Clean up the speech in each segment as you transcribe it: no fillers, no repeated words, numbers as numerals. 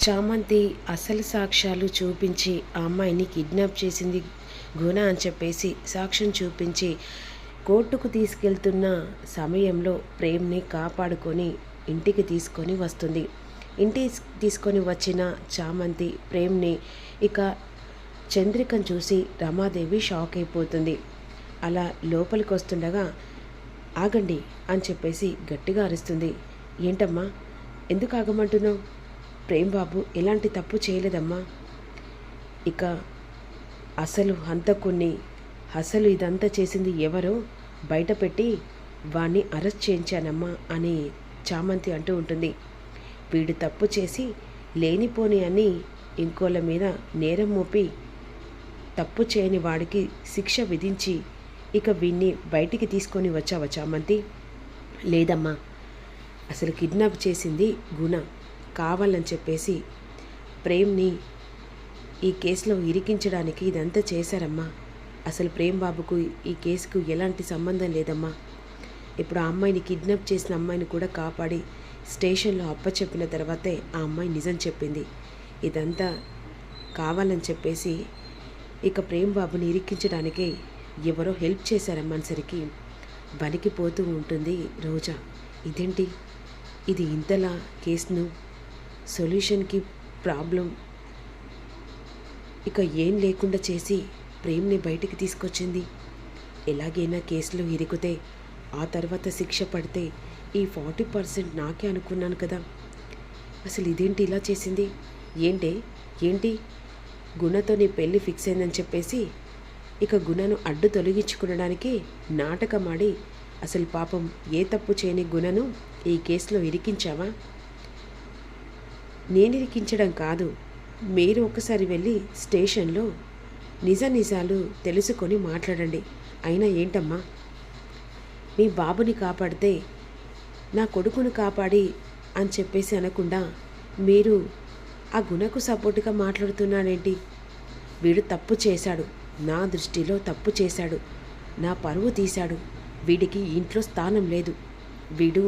చామంతి అసలు సాక్ష్యాలు చూపించి ఆ అమ్మాయిని కిడ్నాప్ చేసింది గుణ అని చెప్పేసి సాక్ష్యం చూపించి కోర్టుకు తీసుకెళ్తున్న సమయంలో ప్రేమ్ని కాపాడుకొని ఇంటికి తీసుకొని వస్తుంది. ఇంటికి తీసుకొని వచ్చిన చామంతి ప్రేమ్ని ఇక చంద్రికను చూసి రమాదేవి షాక్ అయిపోతుంది. అలా లోపలికి వస్తుండగా ఆగండి అని చెప్పేసి గట్టిగా అరుస్తుంది. ఏంటమ్మా, ఎందుకు ఆగమంటున్నావు? ప్రేమ్ బాబు ఎలాంటి తప్పు చేయలేదమ్మా. ఇక అసలు హంతకుణ్ణి, అసలు ఇదంతా చేసింది ఎవరో బయట పెట్టి వాణ్ణి అరెస్ట్ చేయించానమ్మా అని చామంతి అంటూ ఉంటుంది. వీడు తప్పు చేసి లేనిపోని అని ఇంకోళ్ళ మీద నేరం మోపి తప్పు చేయని వాడికి శిక్ష విధించి ఇక వీణ్ణి బయటికి తీసుకొని వచ్చావా చామంతి? లేదమ్మా, అసలు కిడ్నాప్ చేసింది గుణ. కావాలని చెప్పేసి ప్రేమ్ని ఈ కేసులో ఇరికించడానికి ఇదంతా చేశారమ్మా. అసలు ప్రేమ్ బాబుకు ఈ కేసుకు ఎలాంటి సంబంధం లేదమ్మా. ఇప్పుడు ఆ అమ్మాయిని కిడ్నాప్ చేసిన అమ్మాయిని కూడా కాపాడి స్టేషన్లో అప్పచెప్పిన తర్వాతే ఆ అమ్మాయి నిజం చెప్పింది. ఇదంతా కావాలని చెప్పేసి ఇక ప్రేమ్ బాబుని ఇరికించడానికి ఎవరో హెల్ప్ చేశారమ్మనేసరికి వణికిపోతూ ఉంటుంది రోజా. ఇదేంటి, ఇది ఇంతలా కేసును సొల్యూషన్కి ప్రాబ్లం ఇక ఏం లేకుండా చేసి ప్రేమ్ని బయటికి తీసుకొచ్చింది. ఎలాగైనా కేసులో ఇరికితే ఆ తర్వాత శిక్ష పడితే ఈ 40% నాకే అనుకున్నాను కదా. అసలు ఇదేంటి ఇలా చేసింది? ఏంటి గుణతో నీ పెళ్ళి ఫిక్స్ అయిందని చెప్పేసి ఇక గుణను అడ్డు తొలగించుకునడానికి నాటకమాడి అసలు పాపం ఏ తప్పు చేయని గుణను ఈ కేసులో ఇరికించావా? నేను ఇరికించడం కాదు, మీరు ఒకసారి వెళ్ళి స్టేషన్లో నిజాలు తెలుసుకొని మాట్లాడండి. అయినా ఏంటమ్మా, మీ బాబుని కాపాడితే నా కొడుకును కాపాడి అని చెప్పేసి అనకుండా మీరు ఆ గుణకు సపోర్టుగా మాట్లాడుతున్నాడేంటి? వీడు తప్పు చేశాడు, నా దృష్టిలో తప్పు చేశాడు, నా పరువు తీశాడు, వీడికి ఇంట్లో స్థానం లేదు, వీడు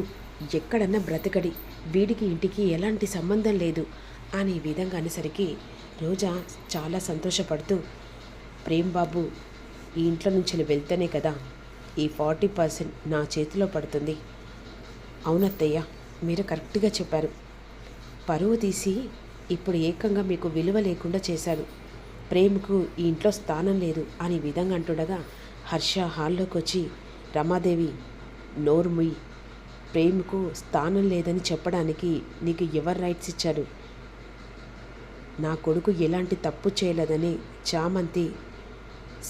ఎక్కడన్నా బ్రతకడి, వీడికి ఇంటికి ఎలాంటి సంబంధం లేదు అనే విధంగా అనేసరికి రోజా చాలా సంతోషపడుతూ, ప్రేమ్ బాబు ఈ ఇంట్లో నుంచి వెళ్తేనే కదా ఈ 40% నా చేతిలో పడుతుంది. అవునత్తయ్య, మీరు కరెక్ట్గా చెప్పారు. పరువు తీసి ఇప్పుడు ఏకంగా మీకు విలువ లేకుండా చేశాడు. ప్రేమ్కు ఈ ఇంట్లో స్థానం లేదు అనే విధంగా అంటుండగా హర్ష హాల్లోకి వచ్చి, రమాదేవి నోరు ముయ్, ప్రేమ్కు స్థానం లేదని చెప్పడానికి నీకు ఎవరు రైట్స్ ఇచ్చారు? నా కొడుకు ఎలాంటి తప్పు చేయలేదని చామంతి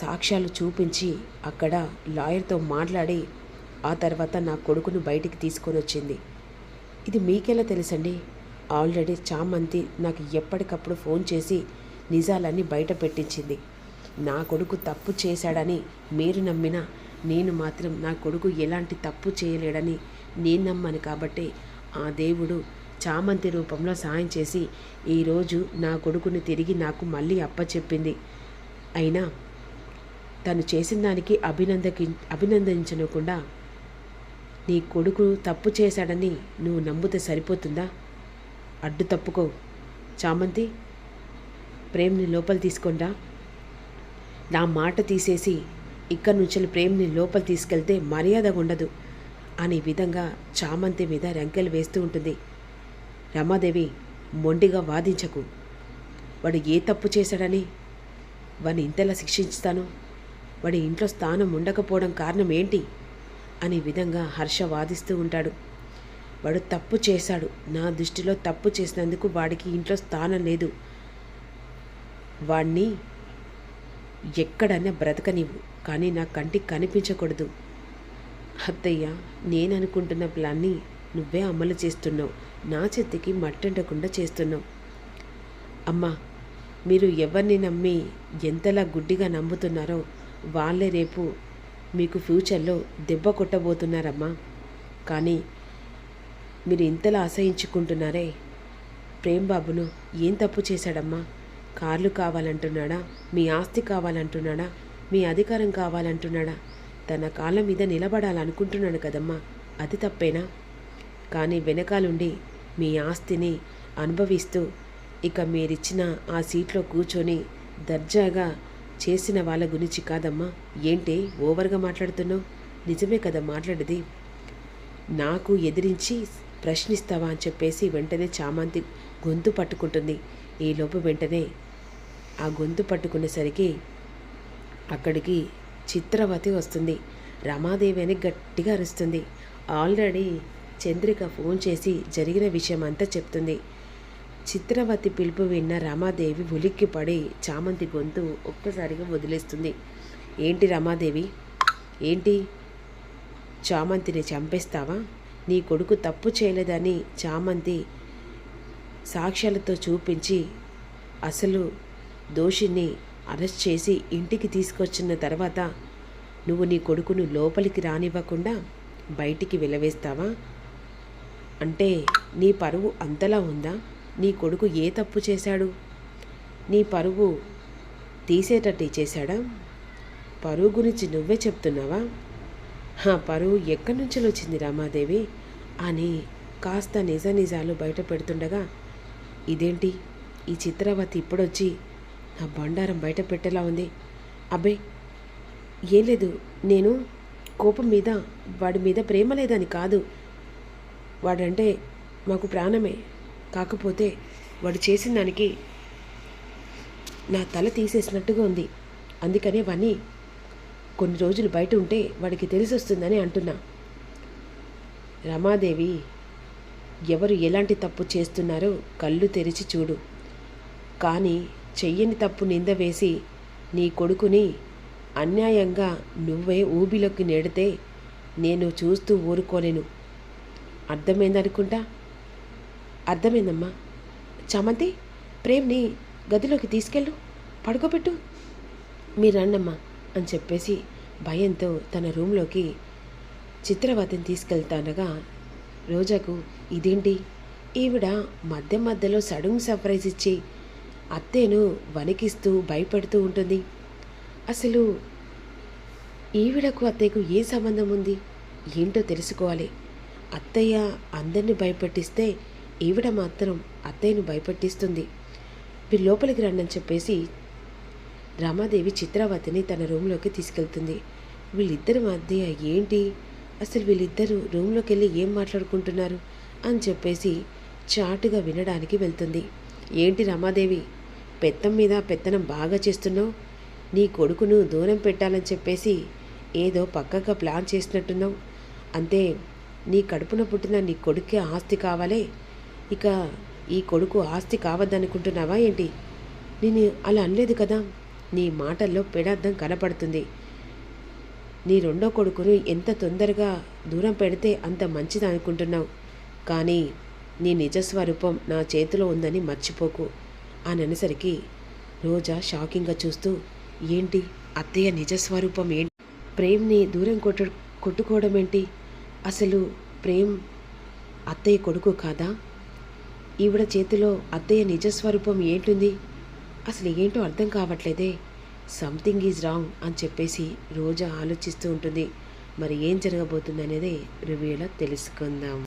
సాక్ష్యాలు చూపించి అక్కడ లాయర్తో మాట్లాడి ఆ తర్వాత నా కొడుకును బయటికి తీసుకొని వచ్చింది. ఇది మీకెలా తెలుసండి? ఆల్రెడీ చామంతి నాకు ఎప్పటికప్పుడు ఫోన్ చేసి నిజాలన్నీ బయట పెట్టించింది. నా కొడుకు తప్పు చేశాడని మీరు నమ్మినా నేను మాత్రం నా కొడుకు ఎలాంటి తప్పు చేయలేడని నేను నమ్మాను. కాబట్టి ఆ దేవుడు చామంతి రూపంలో సాయం చేసి ఈరోజు నా కొడుకుని తిరిగి నాకు మళ్ళీ అప్పచెప్పింది. అయినా తను చేసిన దానికి అభినందించకుండా నీ కొడుకు తప్పు చేశాడని నువ్వు నమ్మితే సరిపోతుందా? అడ్డు తప్పుకో చామంతి, ప్రేమ్ని లోపల తీసుకుంటా. నా మాట తీసేసి ఇక్కడి నుంచి ప్రేమ్ని లోపల తీసుకెళ్తే మర్యాద ఉండదు అనే విధంగా చామంతి మీద రంకెలు వేస్తూ ఉంటుంది. రమాదేవి, మొండిగా వాదించకు. వాడు ఏ తప్పు చేశాడని వాడిని ఇంతలా శిక్షిస్తాను? వాడి ఇంట్లో స్థానం ఉండకపోవడం కారణం ఏంటి అనే విధంగా హర్ష వాదిస్తూ ఉంటాడు. వాడు తప్పు చేశాడు, నా దృష్టిలో తప్పు చేసినందుకు వాడికి ఇంట్లో స్థానం లేదు. వాణ్ణి ఎక్కడన్నా బ్రతకనివ్వు, కానీ నా కంటికి కనిపించకూడదు. అత్తయ్య, నేను అనుకుంటున్న ప్లాన్ని నువ్వే అమలు చేస్తున్నావు, నా చేతికి మట్టంటకుండా చేస్తున్నావు. అమ్మా, మీరు ఎవరిని నమ్మి ఎంతలా గుడ్డిగా నమ్ముతున్నారో వాళ్ళే రేపు మీకు ఫ్యూచర్లో దెబ్బ కొట్టబోతున్నారమ్మా. కానీ మీరు ఇంతలా అసహించుకుంటున్నారే. ప్రేమ్ బాబును ఏం తప్పు చేశాడమ్మా? కార్లు కావాలంటున్నాడా? మీ ఆస్తి కావాలంటున్నాడా? మీ అధికారం కావాలంటున్నాడా? తన కాళ్ళ మీద నిలబడాలనుకుంటున్నాడు కదమ్మా, అది తప్పేనా? కానీ వెనకాలుండి మీ ఆస్తిని అనుభవిస్తూ ఇక మీరిచ్చిన ఆ సీట్లో కూర్చొని దర్జాగా చేసిన వాళ్ళ గురించి కాదమ్మా. ఏంటి ఓవర్గా మాట్లాడుతున్నావు? నిజమే కదా మాట్లాడేది. నాకు ఎదిరించి ప్రశ్నిస్తావా అని చెప్పేసి వెంటనే చామంతి గొంతు పట్టుకుంటుంది. ఈలోపు వెంటనే ఆ గొంతు పట్టుకునేసరికి అక్కడికి చిత్రవతి వస్తుంది. రమాదేవి అని గట్టిగా అరుస్తుంది. ఆల్రెడీ చంద్రిక ఫోన్ చేసి జరిగిన విషయం అంతా చెప్తుంది. చిత్రవతి పిలుపు విన్న రమాదేవి ఉలిక్కిపడి చామంతి గొంతు ఒక్కసారిగా వదిలేస్తుంది. ఏంటి రమాదేవి, ఏంటి చామంతిని చంపేస్తావా? నీ కొడుకు తప్పు చేయలేదని చామంతి సాక్ష్యాలతో చూపించి అసలు దోషిని అరెస్ట్ చేసి ఇంటికి తీసుకొచ్చిన తర్వాత నువ్వు నీ కొడుకును లోపలికి రానివ్వకుండా బయటికి వెలవేస్తావా? అంటే నీ పరువు అంతలా ఉందా? నీ కొడుకు ఏ తప్పు చేశాడు? నీ పరువు తీసేటట్టు చేశాడా? పరువు గురించి నువ్వే చెప్తున్నావా? ఆ పరువు ఎక్కడి నుంచి వచ్చింది రమాదేవి అని కాస్త నిజాలు బయట పెడుతుండగా, ఇదేంటి ఈ చిత్రవతి ఇప్పుడొచ్చి నా బండారం బయట పెట్టేలా ఉంది. అబ్బే ఏం లేదు, నేను కోపం మీద వాడి మీద ప్రేమ లేదని కాదు. వాడంటే మాకు ప్రాణమే. కాకపోతే వాడు చేసిన దానికి నా తల తీసేసినట్టుగా ఉంది. అందుకనే వాణ్ణి కొన్ని రోజులు బయట ఉంటే వాడికి తెలిసి వస్తుందని అంటున్నా. రమాదేవి, ఎవరు ఎలాంటి తప్పు చేస్తున్నారో కళ్ళు తెరిచి చూడు. కానీ చెయ్యని తప్పు నింద వేసి నీ కొడుకుని అన్యాయంగా నువ్వే ఊబిలోకి నెడితే నేను చూస్తూ ఊరుకోలేను. అర్థమైందనుకుంటా. అర్థమైందమ్మా. చామంతి, ప్రేమ్ని గదిలోకి తీసుకెళ్ళు, పడుకోబెట్టు, మీరు రండమ్మా అని చెప్పేసి భయంతో తన రూమ్లోకి చిత్రవతిని తీసుకెళ్తానగా రోజాకు ఇదేంటి, ఈవిడ మధ్యలో సడన్ సర్ప్రైజ్ ఇచ్చి అత్తయ్యను వణికిస్తూ భయపడుతూ ఉంటుంది. అసలు ఈవిడకు అత్తయ్యకు ఏ సంబంధం ఉంది ఏంటో తెలుసుకోవాలి. అత్తయ్య అందరినీ భయపెట్టిస్తే ఈవిడ మాత్రం అత్తయ్యను భయపెట్టిస్తుంది. మీరు లోపలికి రండి అని చెప్పేసి రమాదేవి చిత్రావతిని తన రూమ్లోకి తీసుకెళ్తుంది. వీళ్ళిద్దరి మధ్య ఏంటి, అసలు వీళ్ళిద్దరూ రూమ్లోకి వెళ్ళి ఏం మాట్లాడుకుంటున్నారు అని చెప్పేసి చాటుగా వినడానికి వెళ్తుంది. ఏంటి రమాదేవి, పెత్తం మీద పెత్తనం బాగా చేస్తున్నావు. నీ కొడుకును దూరం పెట్టాలని చెప్పేసి ఏదో పక్కగా ప్లాన్ చేసినట్టున్నావు. అంతే, నీ కడుపున పుట్టిన నీ కొడుకే ఆస్తి కావాలే, ఇక ఈ కొడుకు ఆస్తి కావద్దనుకుంటున్నావా ఏంటి? నేను అలా అనలేదు కదా. నీ మాటల్లో పెడార్థం కనపడుతుంది. నీ రెండో కొడుకును ఎంత తొందరగా దూరం పెడితే అంత మంచిది అనుకుంటున్నావు. కానీ నీ నిజస్వరూపం నా చేతిలో ఉందని మర్చిపోకు అని అనేసరికి రోజా షాకింగ్గా చూస్తూ, ఏంటి అత్తయ్య నిజస్వరూపం ఏంటి? ప్రేమ్ని దూరం కొట్టుకోవడం ఏంటి? అసలు ప్రేమ్ అత్తయ్య కొడుకు కాదా? ఈవిడ చేతిలో అత్తయ్య నిజస్వరూపం ఏంటుంది? అసలు ఏంటో అర్థం కావట్లేదే. సంథింగ్ ఈజ్ రాంగ్ అని చెప్పేసి రోజా ఆలోచిస్తూ ఉంటుంది. మరి ఏం జరగబోతుంది అనేది రివ్యూలో తెలుసుకుందాం.